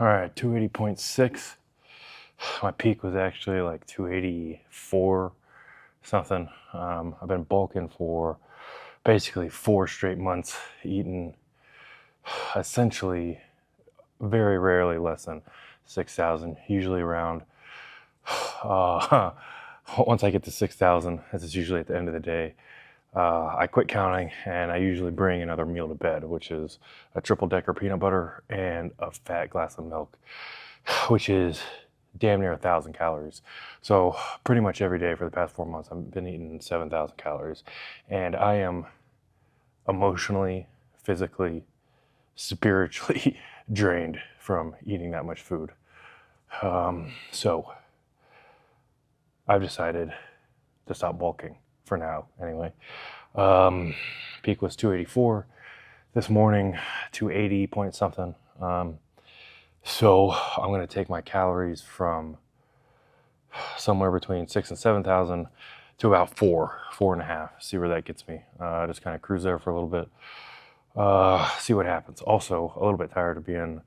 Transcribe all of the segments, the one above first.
All right, 280.6. My peak was actually like 284 something. I've been bulking for basically 4 straight months, eating essentially very rarely less than 6,000, usually around, once I get to 6,000, that's usually at the end of the day. I quit counting and I usually bring another meal to bed, which is a triple decker peanut butter and a fat glass of milk, which is damn near 1,000 calories. So pretty much every day for the past 4 months, I've been eating 7,000 calories, and I am emotionally, physically, spiritually drained from eating that much food. So I've decided to stop bulking for now anyway. Peak was 284. This morning, 280 point something. So I'm going to take my calories from somewhere between 6,000 and 7,000 to about 4.5. See where that gets me. Just kind of cruise there for a little bit. See what happens. Also, a little bit tired of being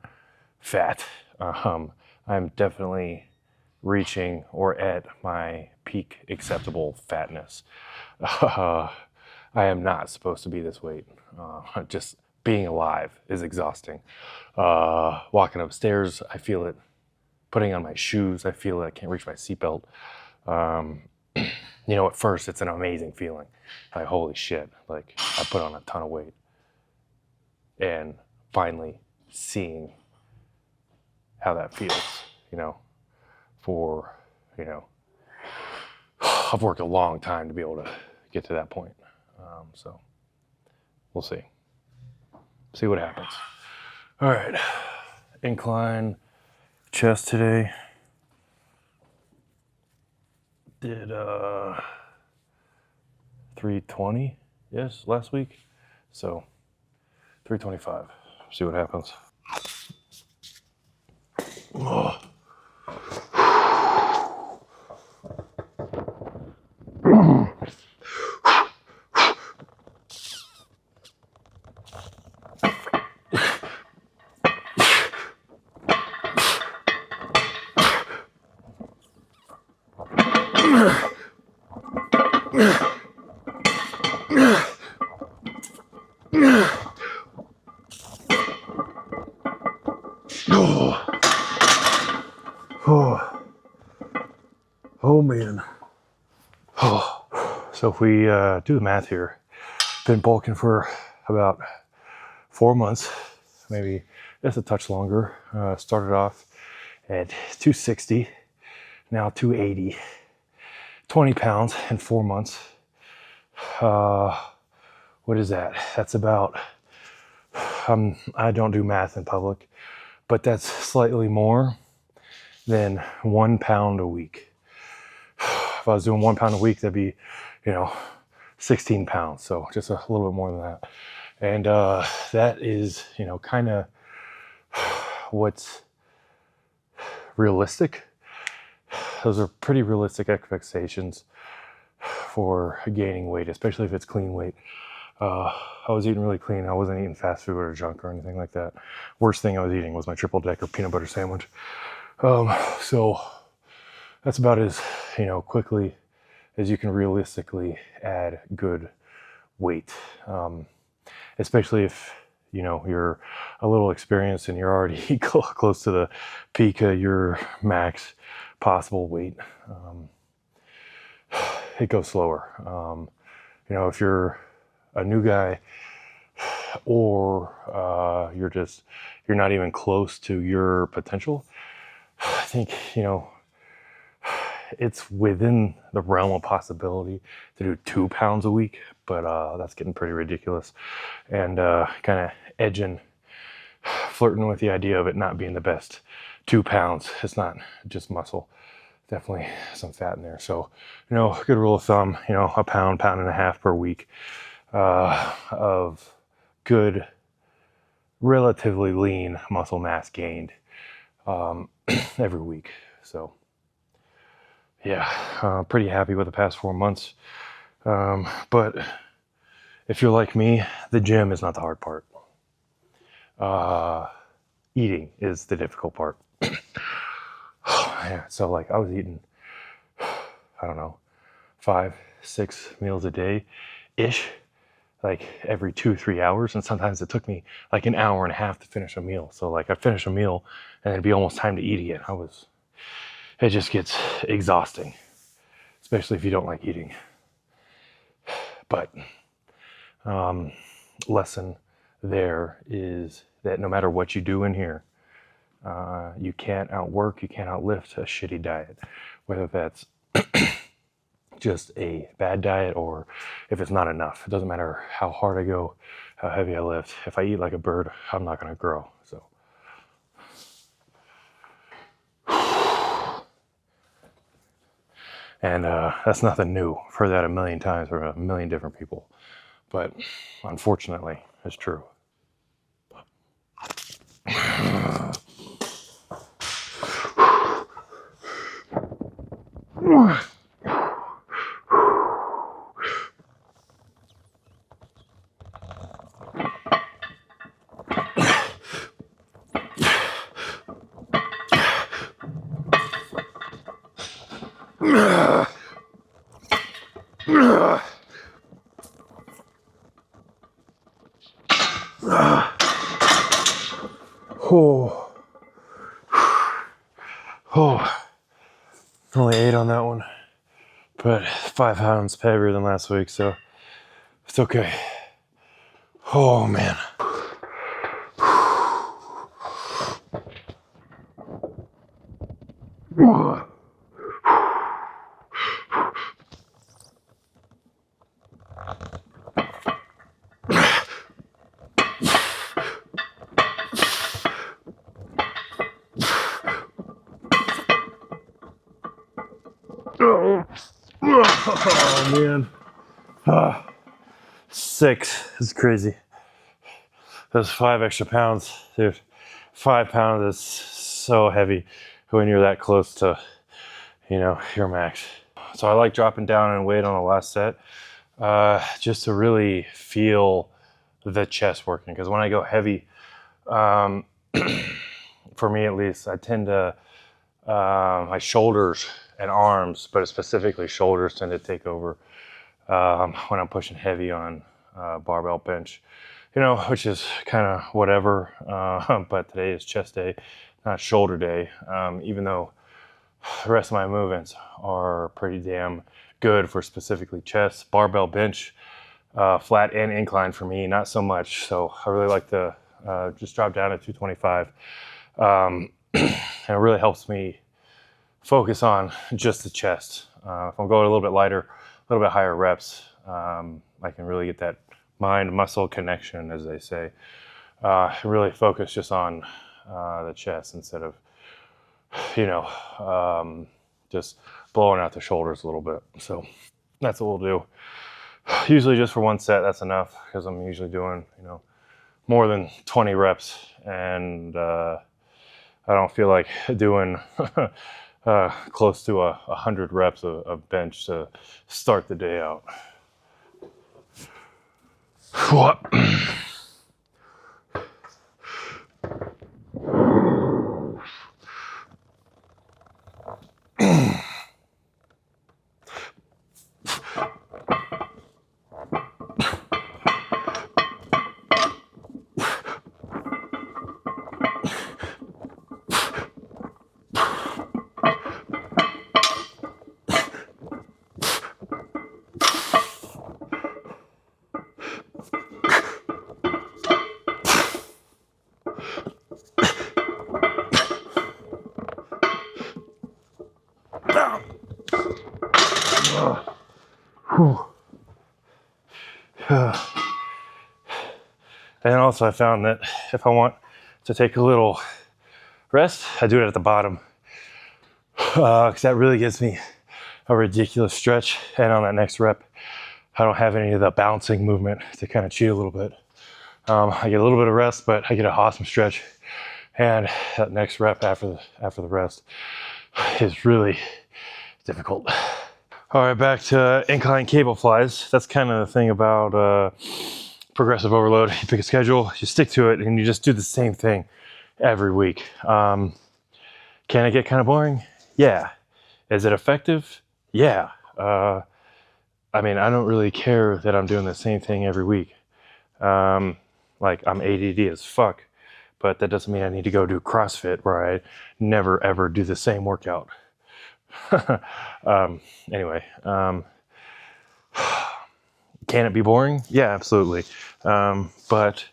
fat. I'm definitely reaching or at my peak acceptable fatness. I am not supposed to be this weight. Just being alive is exhausting. Walking upstairs, I feel it. Putting on my shoes, I feel it. I can't reach my seatbelt. At first it's an amazing feeling. Like, holy shit, like I put on a ton of weight. And finally seeing how that feels, I've worked a long time to be able to get to that point. So we'll see what happens. All right, incline chest today. Did 320, yes, last week. So 325, see what happens. Oh. Oh man. So if we do the math here, been bulking for about 4 months, maybe just a touch longer. Started off at 260, now 280, 20 pounds in 4 months. What is that? That's about, I don't do math in public, but that's slightly more than 1 pound a week. If I was doing 1 pound a week, that'd be, 16 pounds. So just a little bit more than that. And that is, kind of what's realistic. Those are pretty realistic expectations for gaining weight, especially if it's clean weight. I was eating really clean. I wasn't eating fast food or junk or anything like that. Worst thing I was eating was my triple decker peanut butter sandwich. So that's about as, quickly as you can realistically add good weight. Especially if, you're a little experienced and you're already close to the peak of your max possible weight. It goes slower. If you're a new guy or you're not even close to your potential, I think, it's within the realm of possibility to do 2 pounds a week, but that's getting pretty ridiculous, and kind of flirting with the idea of it not being the best 2 pounds. It's not just muscle, definitely some fat in there. So, good rule of thumb, a pound and a half per week of good, relatively lean muscle mass gained every week. So yeah, pretty happy with the past 4 months. But if you're like me, the gym is not the hard part. eating is the difficult part. Yeah, so like I was eating, I don't know, 5-6 meals a day ish, like every 2-3 hours. And sometimes it took me like an hour and a half to finish a meal. So like I'd finish a meal and it'd be almost time to eat again. It just gets exhausting, especially if you don't like eating. But lesson there is that no matter what you do in here, you can't outwork, you can't outlift a shitty diet, whether that's just a bad diet or if it's not enough. It doesn't matter how hard I go, how heavy I lift. If I eat like a bird, I'm not going to grow. So, and that's nothing new. I've heard that a million times from a million different people, but unfortunately, it's true. Only 8 on that one, but 5 pounds heavier than last week, so it's okay. Oh man. Oh man. 6 is crazy. Those 5 extra pounds, dude. 5 pounds is so heavy when you're that close to, your max. So I like dropping down in weight on the last set, just to really feel the chest working. Because when I go heavy, for me at least, I tend to, my shoulders and arms, but specifically shoulders, tend to take over when I'm pushing heavy on barbell bench, which is kind of whatever. But today is chest day, not shoulder day, even though the rest of my movements are pretty damn good for specifically chest. Barbell bench, flat and incline for me, not so much. So I really like to just drop down to 225. And it really helps me focus on just the chest. If I'm going a little bit lighter, a little bit higher reps, I can really get that mind-muscle connection, as they say. Really focus just on the chest instead of, just blowing out the shoulders a little bit. So that's what we'll do. Usually just for one set, that's enough, because I'm usually doing, more than 20 reps, and I don't feel like doing close to 100 reps of bench to start the day out. What? And also I found that if I want to take a little rest, I do it at the bottom, because that really gives me a ridiculous stretch. And on that next rep, I don't have any of the bouncing movement to kind of cheat a little bit. I get a little bit of rest, but I get an awesome stretch. And that next rep after the rest is really difficult. All right, back to incline cable flies. That's kind of the thing about progressive overload. You pick a schedule, you stick to it, and you just do the same thing every week. Can it get kind of boring? Yeah. Is it effective? Yeah. I mean, I don't really care that I'm doing the same thing every week. Like, I'm ADD as fuck, but that doesn't mean I need to go do CrossFit where I never ever do the same workout. Anyway, can it be boring? Yeah, absolutely. But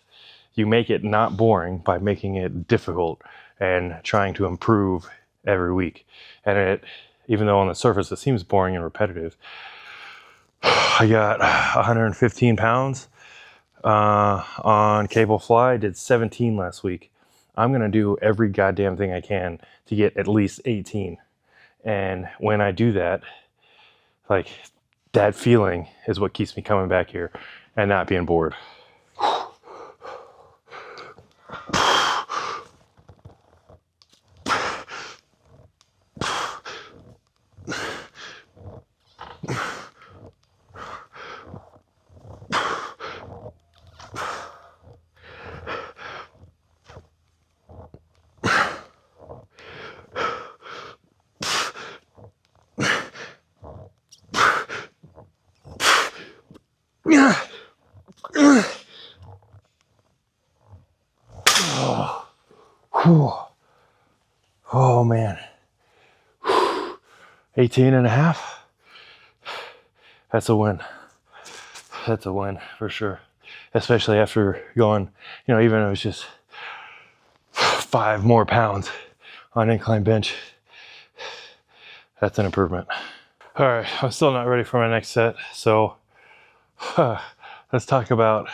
you make it not boring by making it difficult and trying to improve every week. And it, even though on the surface it seems boring and repetitive, I got 115 pounds on cable fly. I did 17 last week. I'm going to do every goddamn thing I can to get at least 18. And when I do that, like, that feeling is what keeps me coming back here and not being bored. Oh man. 18 and a half. That's a win. That's a win for sure. Especially after going, even if it was just 5 more pounds on incline bench. That's an improvement. All right, I'm still not ready for my next set. So let's talk about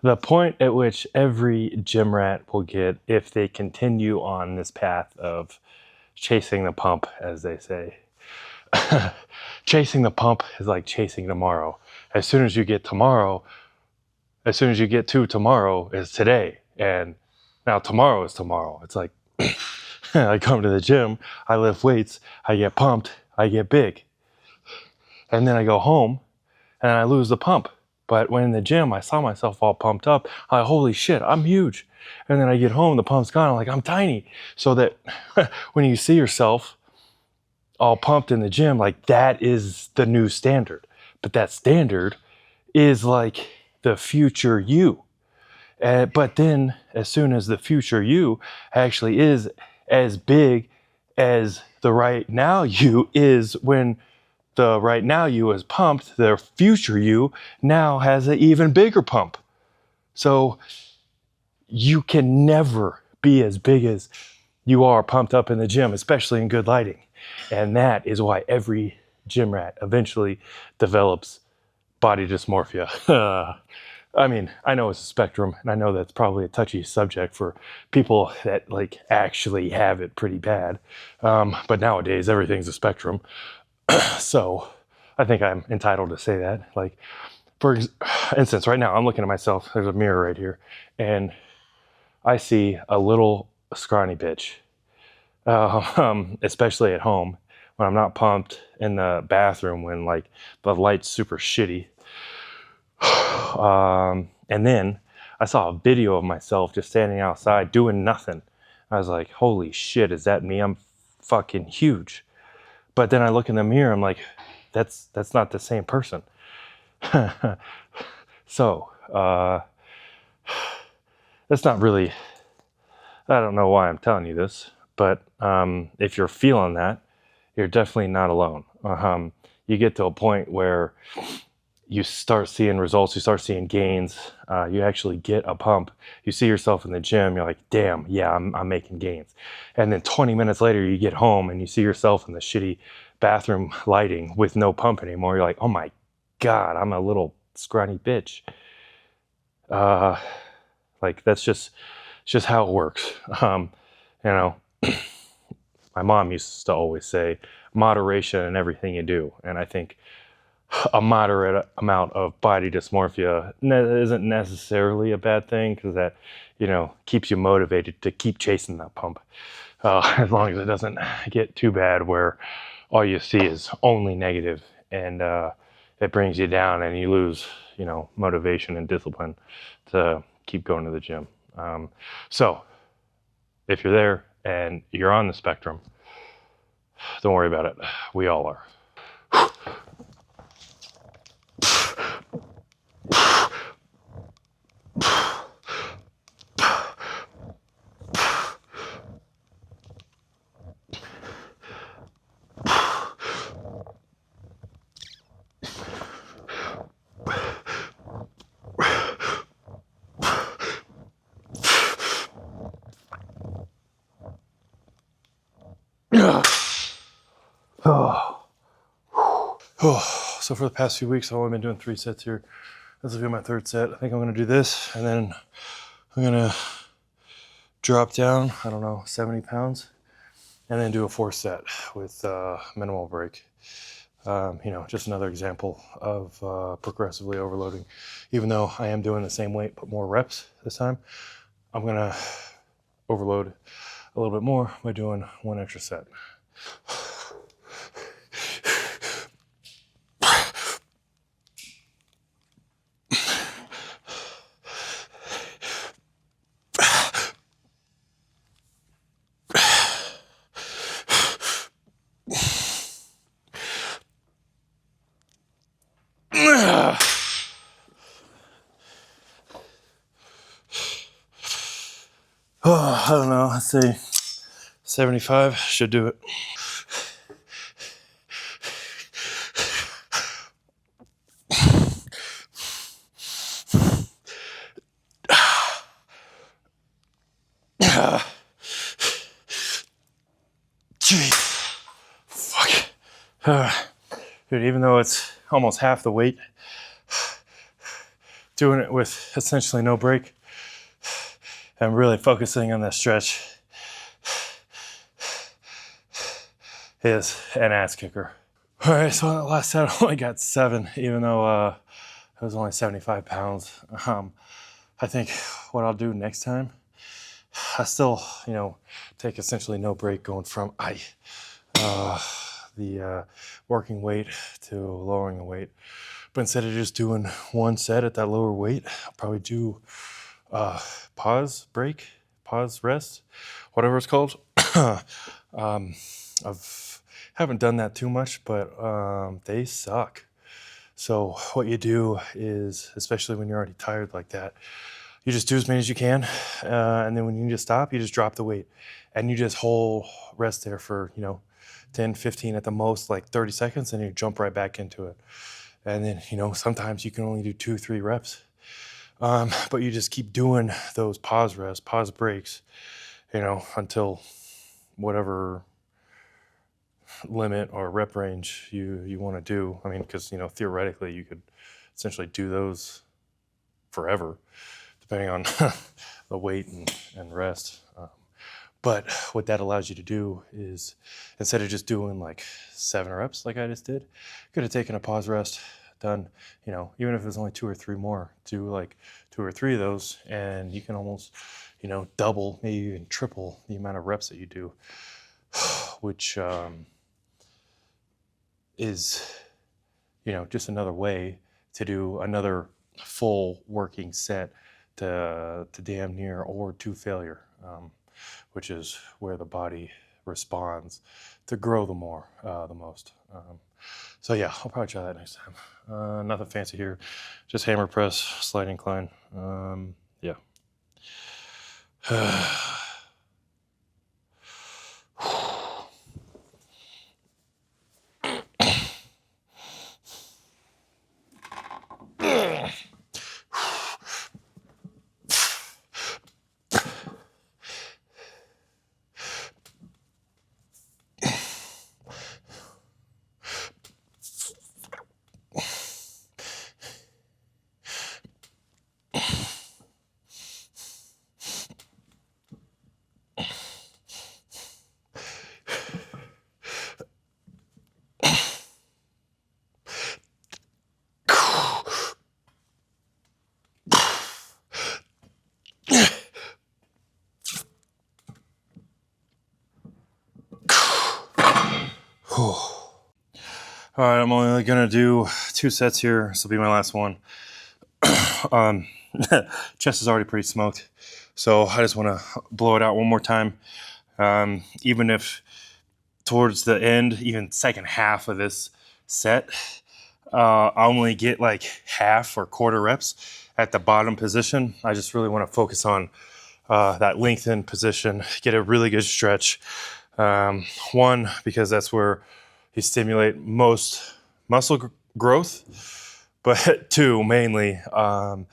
the point at which every gym rat will get if they continue on this path of chasing the pump, as they say. Chasing the pump is like chasing tomorrow. As soon as you get to tomorrow is today. And now tomorrow is tomorrow. It's like, I come to the gym, I lift weights, I get pumped, I get big. And then I go home and I lose the pump. But when in the gym, I saw myself all pumped up. Holy shit, I'm huge. And then I get home, the pump's gone. I'm like, I'm tiny. So that when you see yourself all pumped in the gym, like, that is the new standard. But that standard is like the future you. But then as soon as the future you actually is as big as the right now you is, when the right now you is pumped, the future you now has an even bigger pump. So you can never be as big as you are pumped up in the gym, especially in good lighting. And that is why every gym rat eventually develops body dysmorphia. I mean, I know it's a spectrum, and I know that's probably a touchy subject for people that like actually have it pretty bad. But nowadays, everything's a spectrum. So I think I'm entitled to say that. Like, for instance, right now I'm looking at myself. There's a mirror right here, and I see a little scrawny bitch. Especially at home when I'm not pumped, in the bathroom when like the light's super shitty. And then I saw a video of myself just standing outside doing nothing. I was like, holy shit, is that me? I'm fucking huge. But then I look in the mirror, I'm like, that's not the same person. So, that's not really, I don't know why I'm telling you this, but if you're feeling that, you're definitely not alone. You get to a point where you start seeing results, you start seeing gains, you actually get a pump, you see yourself in the gym, you're like, damn, yeah, I'm making gains. And then 20 minutes later, you get home and you see yourself in the shitty bathroom lighting with no pump anymore. You're like, oh my God, I'm a little scrawny bitch. Like, that's just how it works. My mom used to always say, moderation in everything you do. And I think a moderate amount of body dysmorphia isn't necessarily a bad thing, because that, keeps you motivated to keep chasing that pump. As long as it doesn't get too bad where all you see is only negative, and it brings you down and you lose, motivation and discipline to keep going to the gym. So if you're there and you're on the spectrum, don't worry about it. We all are. So for the past few weeks, I've only been doing 3 sets here. This will be my 3rd set. I think I'm gonna do this, and then I'm gonna drop down, I don't know, 70 pounds, and then do a 4th set with minimal break. Just another example of progressively overloading. Even though I am doing the same weight, but more reps this time, I'm gonna overload a little bit more by doing 1 extra set. I don't know, let's say 75 should do it. Jeez. Fuck. Dude, even though it's almost half the weight, doing it with essentially no break, I'm really focusing on that stretch is an ass kicker. All right, so on the last set, I only got 7, even though it was only 75 pounds. I think what I'll do next time, I still, take essentially no break going from the working weight to lowering the weight. But instead of just doing 1 set at that lower weight, I'll probably do pause, break, pause, rest, whatever it's called. Haven't done that too much, but they suck. So what you do is, especially when you're already tired like that, you just do as many as you can, and then when you need to stop, you just drop the weight, and you just hold rest there for 10, 15 at the most, like 30 seconds, and you jump right back into it. And then sometimes you can only do 2, 3 reps. But you just keep doing those pause rests, pause breaks, until whatever limit or rep range you want to do. I mean, because, theoretically you could essentially do those forever, depending on the weight and rest. But what that allows you to do is, instead of just doing like 7 reps like I just did, could have taken a pause rest, done, even if it was only 2 or 3 more, do like 2 or 3 of those, and you can almost, double, maybe even triple the amount of reps that you do, which is, just another way to do another full working set to damn near or to failure, which is where the body responds to grow the most. So yeah, I'll probably try that next time. Nothing fancy here, just hammer press, slide incline. Yeah. All right, I'm only gonna do 2 sets here. This will be my last one. chest is already pretty smoked. So I just want to blow it out one more time. Even if towards the end, even second half of this set, I only get like half or quarter reps at the bottom position. I just really want to focus on that lengthened position, get a really good stretch. One, because that's where you stimulate most muscle growth, but two, mainly, I'm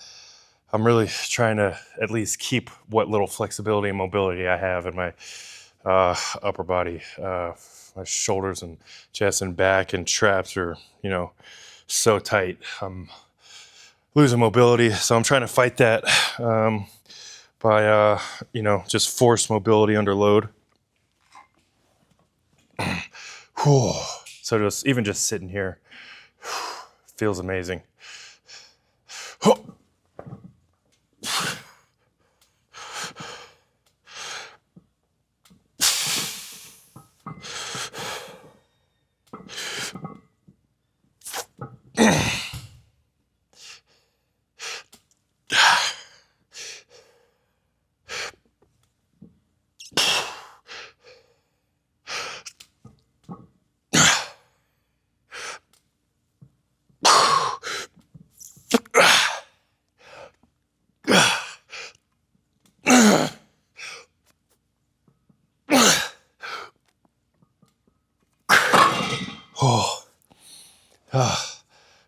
really trying to at least keep what little flexibility and mobility I have in my upper body. My shoulders and chest and back and traps are, so tight. I'm losing mobility, so I'm trying to fight that by, just forced mobility under load. So just sitting here feels amazing.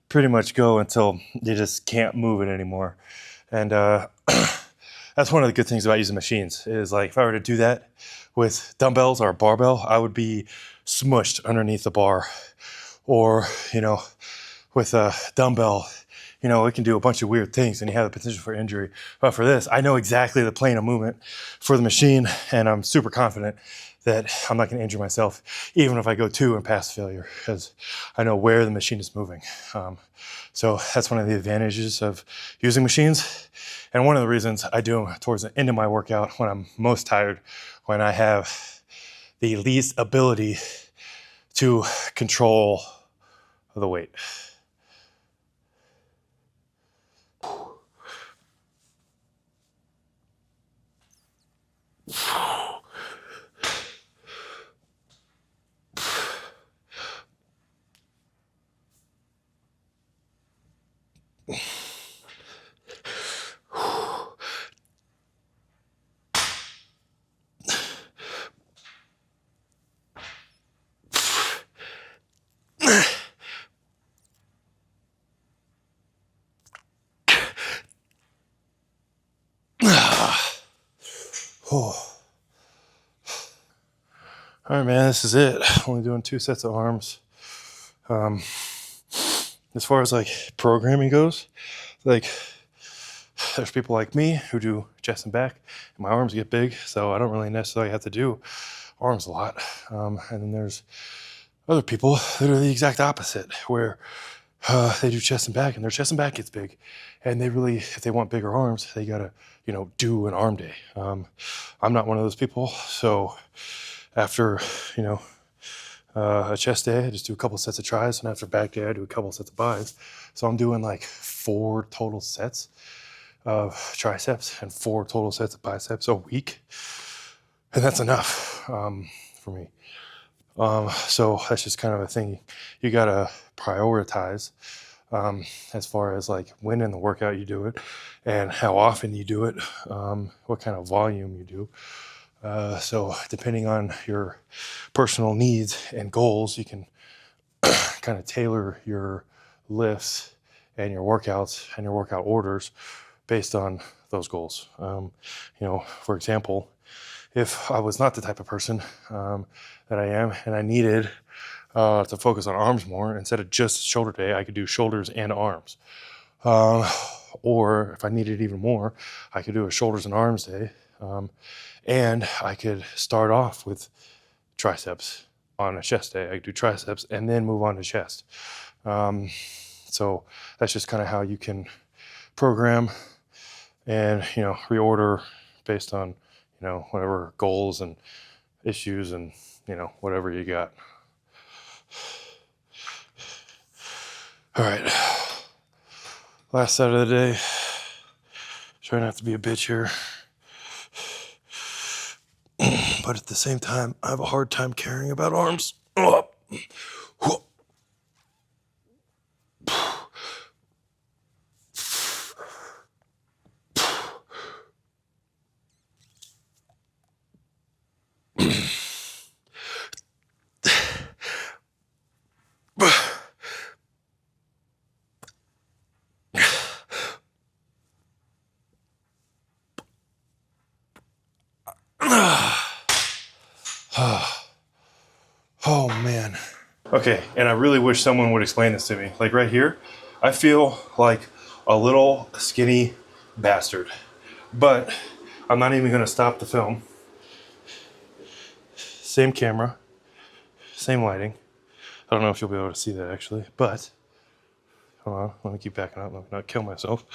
Pretty much go until you just can't move it anymore. And that's one of the good things about using machines is like if I were to do that with dumbbells or a barbell, I would be smushed underneath the bar. Or, with a dumbbell, it can do a bunch of weird things and you have the potential for injury. But for this, I know exactly the plane of movement for the machine and I'm super confident that I'm not going to injure myself, even if I go to and pass failure, because I know where the machine is moving. So that's one of the advantages of using machines. And one of the reasons I do them towards the end of my workout when I'm most tired, when I have the least ability to control the weight. All right, man, this is it. Only doing 2 sets of arms. As far as like programming goes, like there's people like me who do chest and back, and my arms get big, so I don't really necessarily have to do arms a lot. And then there's other people that are the exact opposite, where they do chest and back, and their chest and back gets big, and they really, if they want bigger arms, they gotta, do an arm day. I'm not one of those people, so after, a chest day, I just do a couple sets of tries, and after back day, I do a couple sets of bis. So I'm doing like 4 total sets of triceps and 4 total sets of biceps a week, and that's enough for me. So that's just kind of a thing you gotta prioritize as far as like when in the workout you do it and how often you do it, what kind of volume you do. So depending on your personal needs and goals, you can kind of tailor your lifts and your workouts and your workout orders based on those goals. For example, if I was not the type of person that I am and I needed to focus on arms more, instead of just shoulder day, I could do shoulders and arms. Or if I needed even more, I could do a shoulders and arms day. And I could start off with triceps on a chest day. I could do triceps and then move on to chest. So that's just kind of how you can program and, reorder based on, whatever goals and issues and, whatever you got. All right. Last set of the day. Try not to be a bitch here. But at the same time, I have a hard time caring about arms. Oh man. Okay, and I really wish someone would explain this to me. Like right here, I feel like a little skinny bastard. But I'm not even gonna stop the film. Same camera, same lighting. I don't know if you'll be able to see that actually, but hold on, let me keep backing up, let me not kill myself.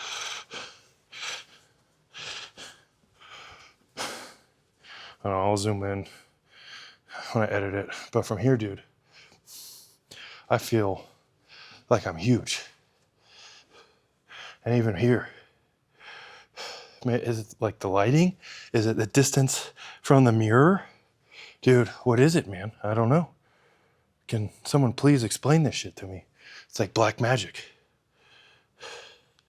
I don't know, I'll zoom in when I edit it. But from here, dude, I feel like I'm huge. And even here, man, is it like the lighting? Is it the distance from the mirror? Dude, what is it, man? I don't know. Can someone please explain this shit to me? It's like black magic.